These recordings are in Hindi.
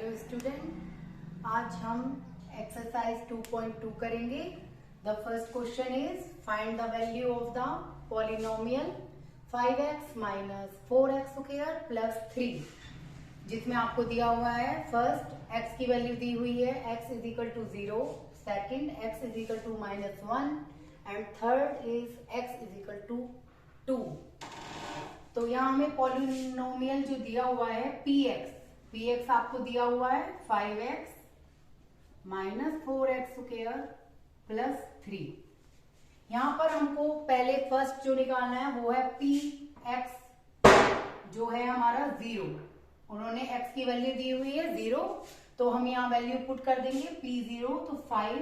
हेलो स्टूडेंट, आज हम एक्सरसाइज 2.2 करेंगे। The first question is find the value of the polynomial 5x minus 4x square plus 3, जिसमें आपको दिया हुआ है फर्स्ट x की वैल्यू दी हुई है x is equal to 0, second x is equal to -1 and third is x is equal to 2। तो यहाँ हमें पॉलिनोमियल जो दिया हुआ है px आपको दिया हुआ है 5x minus 4x square plus 3। यहाँ पर हमको पहले फर्स्ट जो निकालना है वो है px, जो है हमारा 0। उन्होंने x की वैल्यू दी हुई है 0, तो हम यहाँ वैल्यू पुट कर देंगे p0, तो 5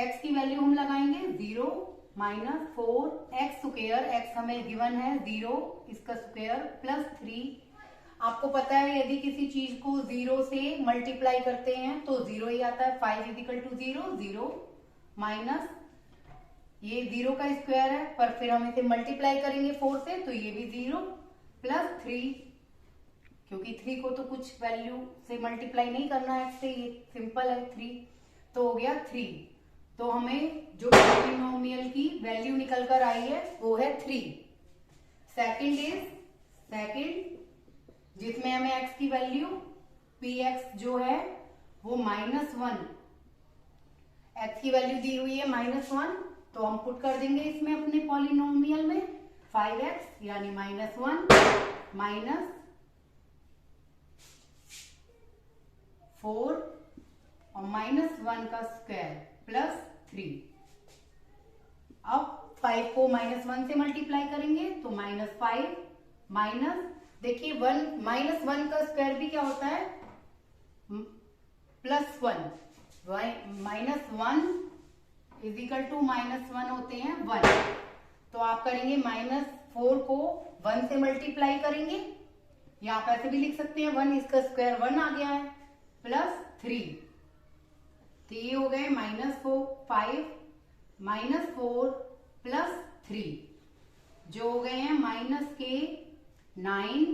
x की वैल्यू हम लगाएंगे 0 माइनस 4x स्क्वायर, x हमें गिवन है 0, इसका स्क्वायर प्लस 3। आपको पता है यदि किसी चीज को 0 से मल्टीप्लाई करते हैं तो 0 ही आता है। 5 इज इक्वल टू 0, 0 माइनस ये 0 का स्क्वायर है, पर फिर हम इसे मल्टीप्लाई करेंगे 4 से, तो ये भी 0 प्लस 3, क्योंकि 3 को तो कुछ वैल्यू से मल्टीप्लाई नहीं करना है, इससे ये सिंपल है 3, तो हो गया 3। तो हमें जो पॉलिनोमियल की वैल्यू निकल कर आई है वो है 3। सेकेंड जिसमें हमें x की वैल्यू px जो है वो -1, x की वैल्यू दी हुई है -1, तो हम पुट कर देंगे इसमें अपने पॉलिनोमियल में 5x यानी -1 माइनस 4 और -1 का स्क्वायर प्लस 3। अब 5 को -1 से मल्टीप्लाई करेंगे तो -5 माइनस, देखिए 1 का स्क्वायर भी क्या होता है +1, -1 इज इक्वल टू -1 होते हैं 1। तो आप करेंगे -4 को 1 से मल्टीप्लाई करेंगे, या आप ऐसे भी लिख सकते हैं 1, इसका स्क्वायर 1 आ गया है, प्लस 3, तो ये हो गए -5 -4 प्लस 3, जो हो गए हैं -9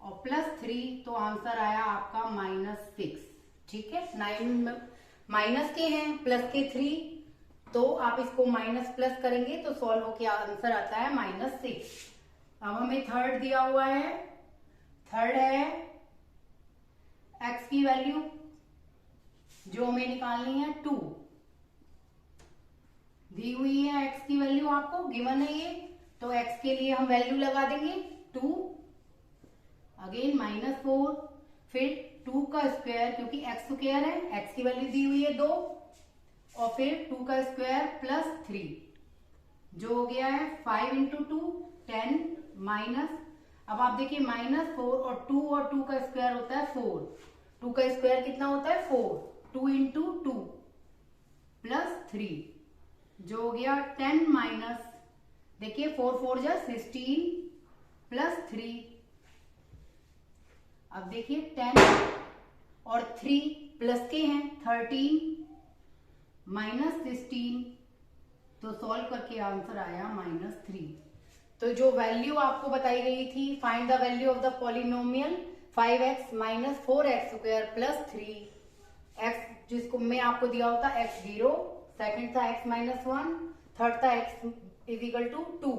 और प्लस 3, तो आंसर आया आपका -6। ठीक है, 9 माइनस के हैं प्लस के 3, तो आप इसको माइनस प्लस करेंगे तो सॉल्व होके आंसर आता है -6। अब हमें थर्ड दिया हुआ है, थर्ड है x की वैल्यू जो हमें निकालनी है 2, दी हुई है x की वैल्यू, आपको गिवन है ये, तो x के लिए हम वैल्यू लगा देंगे 2, अगेन -4, फिर 2 का स्क्वायर, क्योंकि x स्क्वायर है, x की वैल्यू दी हुई है 2, और फिर 2 का स्क्वायर प्लस 3, जो हो गया है 5 इंटू 2 10 माइनस, अब आप देखिए -4 और 2 का स्क्वायर होता है 4, 2 का स्क्वायर कितना होता है 4, 2 इंटू 2 प्लस 3, जो हो गया 10 माइनस, देखिए 4 जा 16 प्लस 3, अब देखिए 10 और 3 प्लस के हैं 13 माइनस 16, तो सॉल्व करके आंसर आया -3। तो जो वैल्यू आपको बताई गई थी, find the value of the polynomial 5x minus 4x square plus 3x, जिसको मैं आपको दिया होता x0, सेकंड था x -1, थर्ड था x इज इक्वल टू 2।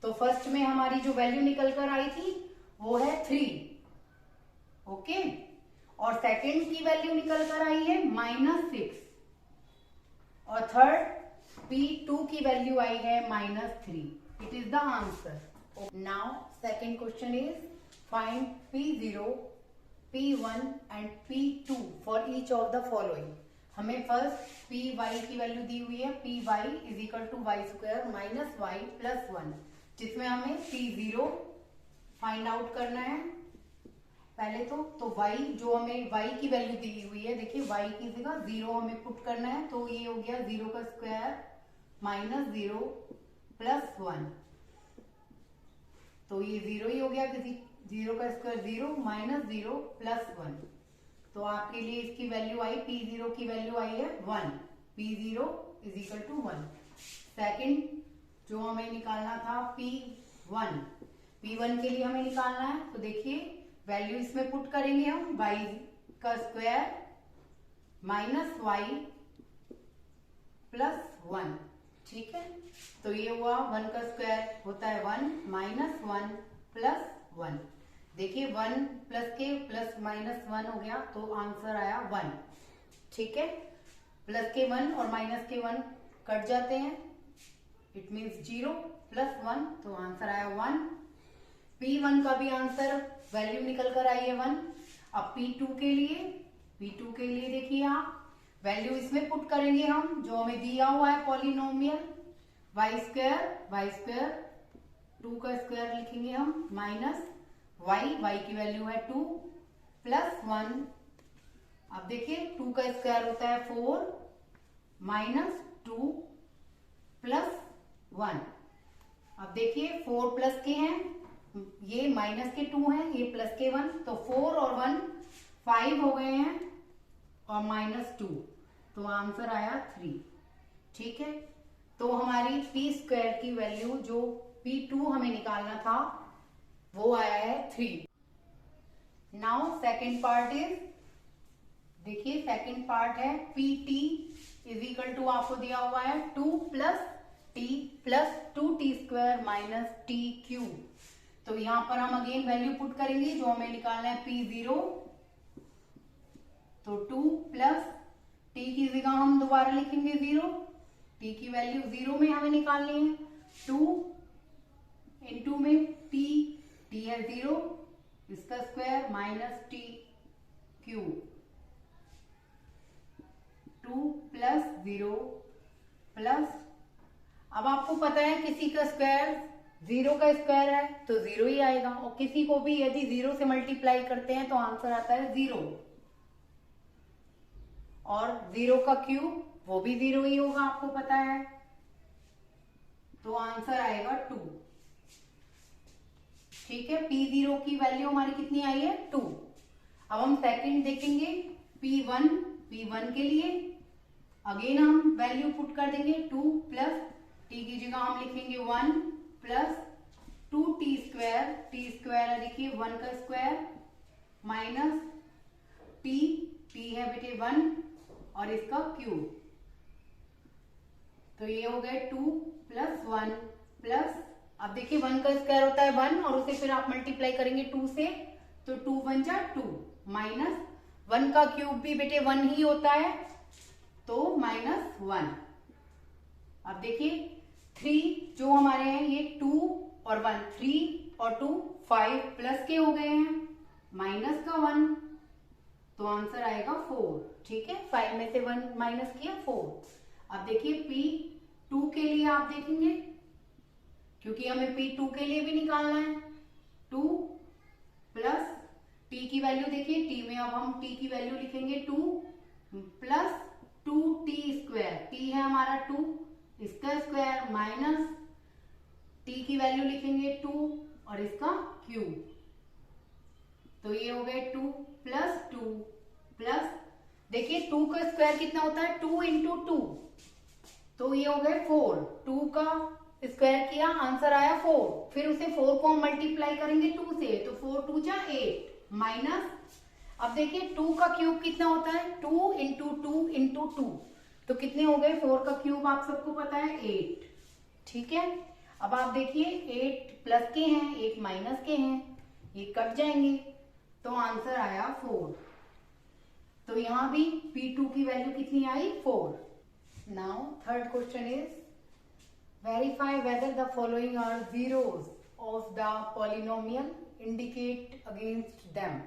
तो फर्स्ट में हमारी जो वैल्यू निकल कर आई थी वो है 3, ओके, और सेकंड की वैल्यू निकल कर आई है -6, और थर्ड p2 की वैल्यू आई है -3। It is the answer. Now second question is find p0, p1 and p2 for each of the following. हमें फर्स्ट py की वैल्यू दी हुई है, py is equal to Y square minus Y plus 1, जिसमें हमें p0 फाइंड आउट करना है पहले तो y जो हमें y की वैल्यू दी हुई है, देखिए y की जगह 0 हमें पुट करना है, तो ये हो गया 0 का स्क्वायर -0 प्लस 1, तो ये 0 ही हो गया, किसी 0 का स्क्वायर 0 -0 प्लस 1, तो आपके लिए इसकी वैल्यू आई, p0 की वैल्यू आई है 1, p0 is equal to 1। Second जो हमें निकालना था p1 के लिए हमें निकालना है, तो देखिए वैल्यू इसमें पुट करेंगे हम y का स्क्वायर माइनस वाई प्लस 1, ठीक है। तो ये हुआ 1 का स्क्वायर होता है 1 माइनस 1 प्लस 1। देखिए 1 प्लस के प्लस माइनस 1 हो गया तो आंसर आया 1, ठीक है। प्लस के 1 और माइनस के 1 कट जाते हैं, इट मीन्स 0 प्लस 1, तो आंसर आया 1। P1 का भी आंसर वैल्यू निकल कर आई है 1। अब P2 के लिए देखिए आप वैल्यू इसमें पुट करेंगे हम जो हमें दिया हुआ है पॉलिनोमियल y स्क्वायर 2 का स्क्वायर लिखेंगे हम माइनस y की वैल्यू है 2 प्लस 1। अब देखिए 2 का स्क्वायर होता है 4 माइनस 2 प्लस 1। अब देखिए 4 प्लस के हैं, ये माइनस के 2 हैं, ये प्लस के 1, तो 4 और 1 5 हो गए हैं और माइनस 2, तो आंसर आया 3, ठीक है। तो हमारी p स्क्वायर की वैल्यू जो P2 हमें निकालना था वो आया है 3। नाउ सेकेंड पार्ट इज, देखिए सेकेंड पार्ट है PT इज इक्वल टू आपको दिया हुआ है 2 plus t plus 2t square minus t cube. तो यहां पर हम अगेन वैल्यू पुट करेंगे जो हमें निकालना है P0, तो 2 प्लस t की जगह हम दोबारा लिखेंगे 0, t की वैल्यू 0 में हमें निकालनी है, 2 इंटू में t है 0 इसका square minus t cube, 2 plus 0 plus, अब आपको पता है किसी का स्क्वायर 0 का स्क्वायर है तो 0 ही आएगा, और किसी को भी यदि 0 से मल्टीप्लाई करते हैं तो आंसर आता है 0, और 0 का क्यूब वो भी 0 ही होगा, आपको पता है, तो आंसर आएगा 2, ठीक है। P0 की वैल्यू हमारी कितनी आई है 2। अब हम सेकंड देखेंगे P1 के लिए अगेन हम वैल्यू पुट कर देंगे 2 प्लस t की जगह हम लिखेंगे 1 प्लस 2t स्क्वायर है देखिए 1 का स्क्वायर माइनस t है बेटे 1 और इसका क्यूब, तो ये हो गए 2 प्लस 1 प्लस, अब देखिए 1 का स्क्वायर होता है 1 और उसे फिर आप मल्टीप्लाई करेंगे 2 से, तो 2 1 जा 2 माइनस 1 का क्यूब भी बेटे 1 ही होता है, तो माइनस 1। अब देखिए 3 जो हमारे हैं ये 2 और 1, 3 और 2 5 प्लस के हो गए हैं माइनस का 1, तो आंसर आएगा 4, ठीक है। 5 में से 1 माइनस किया 4। अब देखिए P2 के लिए आप देखेंगे क्योंकि हमें P2 के लिए भी निकालना है, 2 प्लस t की वैल्यू देखिए t में अब हम t की वैल्यू लिखेंगे 2 प्लस 2t स्क्वायर, t है हमारा 2 इसका स्क्वायर माइनस t की वैल्यू लिखेंगे 2 और इसका क्यूब, तो ये हो गए 2 प्लस 2 प्लस, देखिए 2 का स्क्वायर कितना होता है 2 इंटू 2, तो ये हो गए 4, 2 का स्क्वायर किया आंसर आया 4, फिर उसे 4 को हम मल्टीप्लाई करेंगे 2 से, तो 4 2 जा 8 माइनस, अब देखिए 2 का क्यूब कितना होता है 2 इंटू 2 इंटू 2, तो कितने हो गए 4 का क्यूब आप सबको पता है 8, ठीक है। अब आप देखिए 8 प्लस के हैं 8 माइनस के हैं, ये कट जाएंगे, तो आंसर आया 4, तो यहां भी P2 की वैल्यू कितनी आई 4। Now third question is verify whether the following are zeros of the polynomial, indicate against them.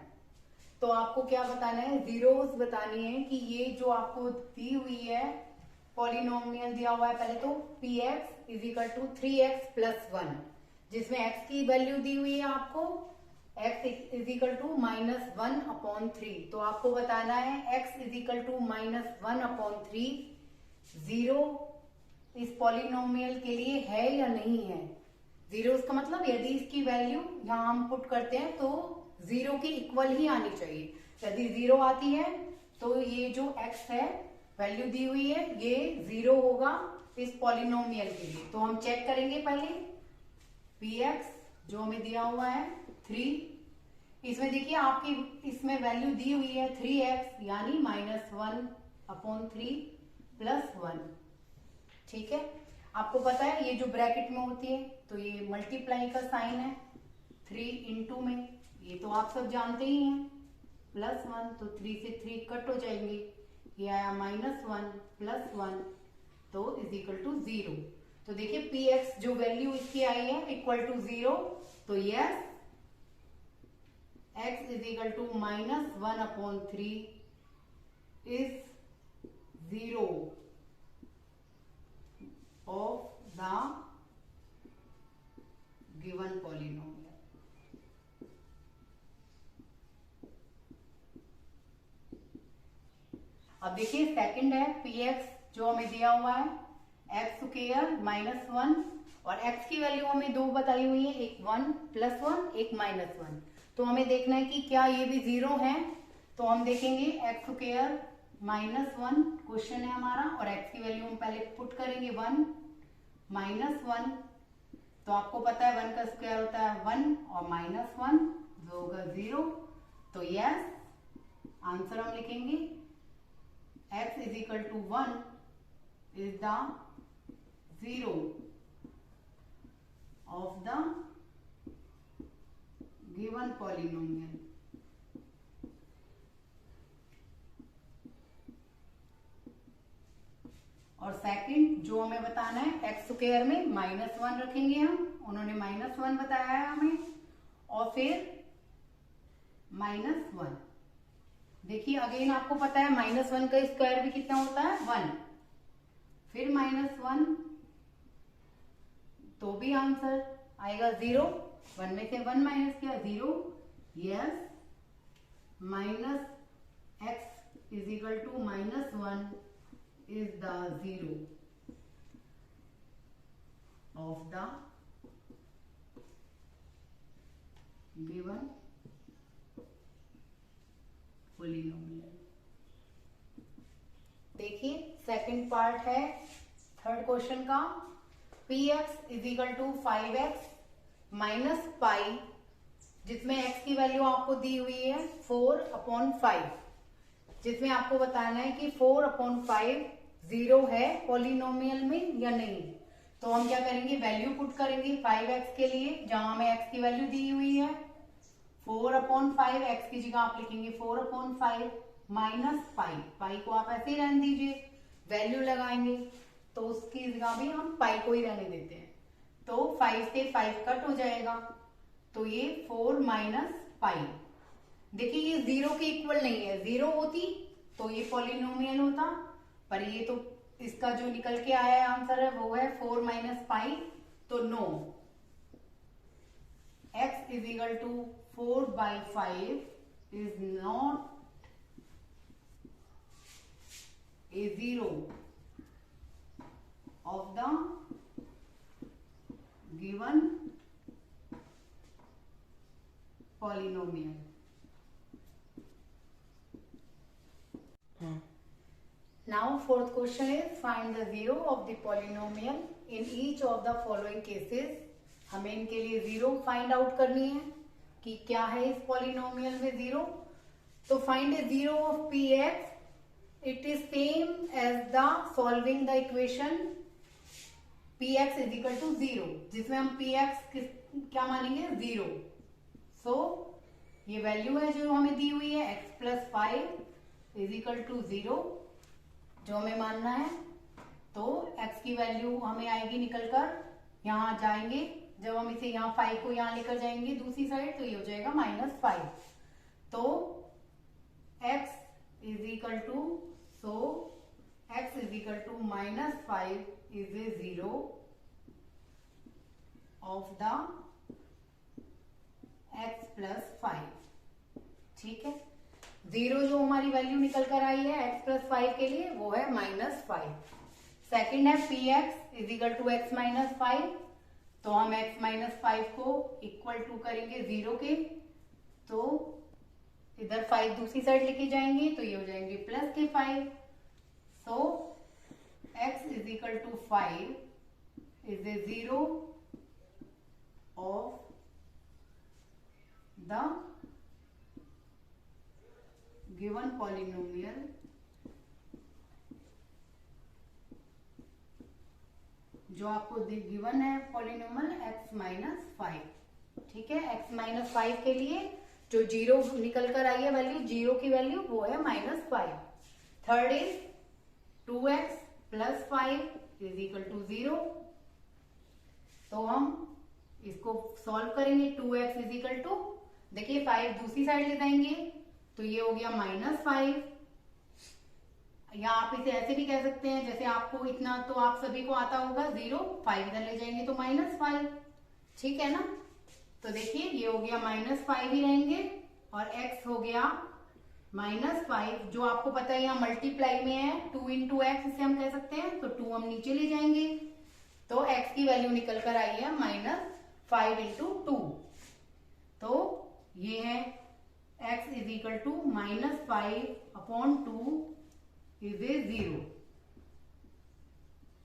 तो आपको क्या बताना है, जीरोस बतानी है कि ये जो आपको दी हुई है पॉलिनोमियल दिया हुआ है, पहले तो px is equal to 3x plus 1, जिसमें x की वैल्यू दी हुई है आपको x इज इक्वल टू -1/3, तो आपको बताना है x is equal to -1/3 zero इस पॉलिनोमियल के लिए है या नहीं है। जीरो का मतलब यदि इसकी वैल्यू यहाँ हम पुट करते हैं तो 0 के इक्वल ही आनी चाहिए, यदि 0 आती है तो ये जो x है वैल्यू दी हुई है ये 0 होगा इस पॉलिनोमियल के लिए। तो हम चेक करेंगे पहले px जो हमें दिया हुआ है 3 इसमें देखिए आपकी इसमें वैल्यू दी हुई है 3x यानी -1/3 + 1। ठीक है, आपको पता है ये जो ब्रैकेट में होती है तो ये मल्टीप्लाई का साइन है, 3 इंटू में, ये तो आप सब जानते ही हैं, +1 तो 3 से 3 कट हो जाएंगे, ये आया -1 + 1 तो =0। तो देखिए px जो वैल्यू इसकी आई है =0, तो yes x -1/3 is 0 of the given polynomial। अब देखिए सेकंड है px जो हमें दिया हुआ है x स्क्वायर -1 और x की वैल्यू हमें दो बताई हुई है, एक 1 + 1 एक -1। तो हमें देखना है कि क्या ये भी 0 है। तो हम देखेंगे x स्क्वायर -1 क्वेश्चन है हमारा और x की वैल्यू हम पहले पुट करेंगे 1 -1। तो आपको पता है 1 का स्क्वायर होता है 1 और -1 जो होगा 0। तो यस आंसर हम लिखेंगे x = 1 is the 0 of the given polynomial। और सेकंड जो हमें बताना है x स्क्वायर में -1 रखेंगे हम, उन्होंने -1 बताया है हमें, और फिर -1। देखिए अगेन आपको पता है -1 का स्क्वायर भी कितना होता है 1, फिर -1 तो भी आंसर आएगा 0। 1 में से 1 माइनस किया 0। Yes -x = -1 is the 0 of the given polynomial। देखिए सेकंड पार्ट है थर्ड क्वेश्चन का, px = 5x - पाई, जिसमें x की वैल्यू आपको दी हुई है 4/5, जिसमें आपको बताना है कि 4/5 0 है पॉलिनोमियल में या नहीं। तो हम क्या करेंगे, वैल्यू पुट करेंगे 5x के लिए, जहां हमें x की वैल्यू दी हुई है 4/5, x की जगह आप लिखेंगे 4/5 माइनस पाई को आप ऐसे ही रहने दीजिए, वैल्यू लगाएंगे तो उसकी जगह भी हम पाई को ही रहने देते हैं। तो 5 से 5 कट हो जाएगा, तो ये 4 माइनस पाई। देखिए ये 0 के इक्वल नहीं है, 0 होती तो ये पॉलिनोमियल होता, पर ये तो इसका जो निकल के आया है आंसर है वो है 4 माइनस पाई, तो no. x = 4/5 is not a 0 of the given polynomial। Now fourth question is find the 0 of the polynomial in each of the following cases। हमें इनके लिए 0 फाइंड आउट करनी है कि क्या है इस पॉलिनोमियल में 0। तो find the 0 of px, it is same as the solving the equation px = 0, जिसमें हम px क्या मानेंगे 0। सो ये वैल्यू है जो हमें दी हुई है x + 5 = 0 जो हमें मानना है। तो x की वैल्यू हमें आएगी निकलकर, यहाँ जाएंगे जब हम इसे यहाँ 5 को यहाँ लेकर जाएंगे दूसरी साइड तो ये हो जाएगा -5। तो x = so x = -5 is a 0 of the x + 5। ठीक है, 0 जो हमारी वैल्यू निकल कर आई है x + 5 के लिए वो है -5। सेकंड है px = x - 5, तो हम x - 5 को इक्वल टू करेंगे 0 के, तो इधर 5 दूसरी साइड लेके जाएंगे तो ये हो जाएंगे प्लस के 5। सो x = 5 is a 0 of the given polynomial जो आपको गिवन है पॉलिनोमियल x माइनस 5, ठीक है। x माइनस 5 के लिए जो जीरो निकल कर आई है वैल्यू, जीरो की वैल्यू वो है -5। Third is 2x plus 5 is equal to 0। तो हम इसको सॉल्व करेंगे। 2x इज इक्वल टू, देखिए 5 दूसरी साइड ले जाएंगे तो ये हो गया -5, या आप इसे ऐसे भी कह सकते हैं, जैसे आपको इतना तो आप सभी को आता होगा 0, 5 इधर ले जाएंगे तो -5, ठीक है ना। तो देखिए ये हो गया -5 ही रहेंगे और x हो गया -5, जो आपको पता है यहाँ मल्टीप्लाई में है 2 इंटू एक्स, इसे हम कह सकते हैं। तो 2 हम नीचे ले जाएंगे तो x की वैल्यू निकल कर आई है -5 इंटू 2। तो ये है x is equal to -5/2 is a 0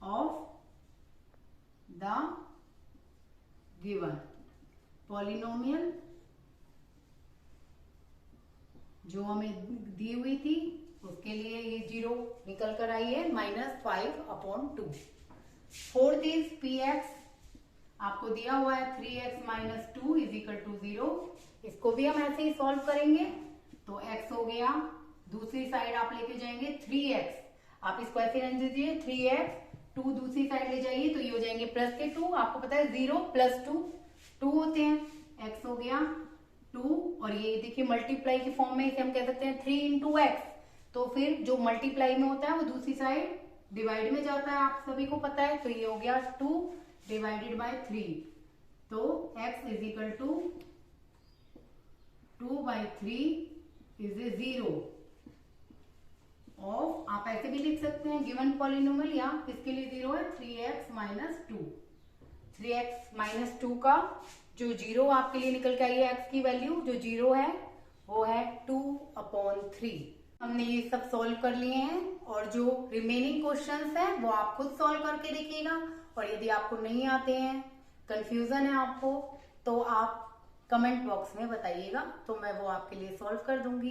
of the given polynomial जो हमें दी हुई थी उसके लिए ये 0 निकल कर आई है -5/2। फोर्थ इज px, आपको दिया हुआ है 3x - 2 इज इक्वल टू 0। इसको भी हम ऐसे ही सॉल्व करेंगे। तो x हो गया, दूसरी साइड आप लेके जाएंगे 3x, आप इसको ऐसे रख दीजिए 3x, 2 दूसरी साइड ले जाइए तो ये हो जाएंगे प्लस के 2। आपको पता है 0 + 2 2 होते हैं। x हो गया 2 और ये देखिए मल्टीप्लाई की फॉर्म में इसे हम कह सकते हैं 3 इंटू x। तो फिर जो मल्टीप्लाई में होता है वो दूसरी साइड डिवाइड में जाता है, आप सभी को पता है। तो ये हो गया 2 डिवाइडेड बाय 3। तो x is equal to 2/3 is a 0 of, आप ऐसे भी लिख सकते हैं गिवन पॉलिनोमियल, या इसके लिए 0 है 3x - 2। 3x - 2 का जो 0 आपके लिए निकल के आई है, x की वैल्यू जो 0 है वो है 2/3। हमने ये सब सॉल्व कर लिए हैं और जो रिमेनिंग क्वेश्चंस हैं वो आप खुद सॉल्व करके देखिएगा। और यदि आपको नहीं आते हैं, कंफ्यूजन है आपको, तो आप कमेंट बॉक्स में बताइएगा, तो मैं वो आपके लिए सॉल्व कर दूंगी।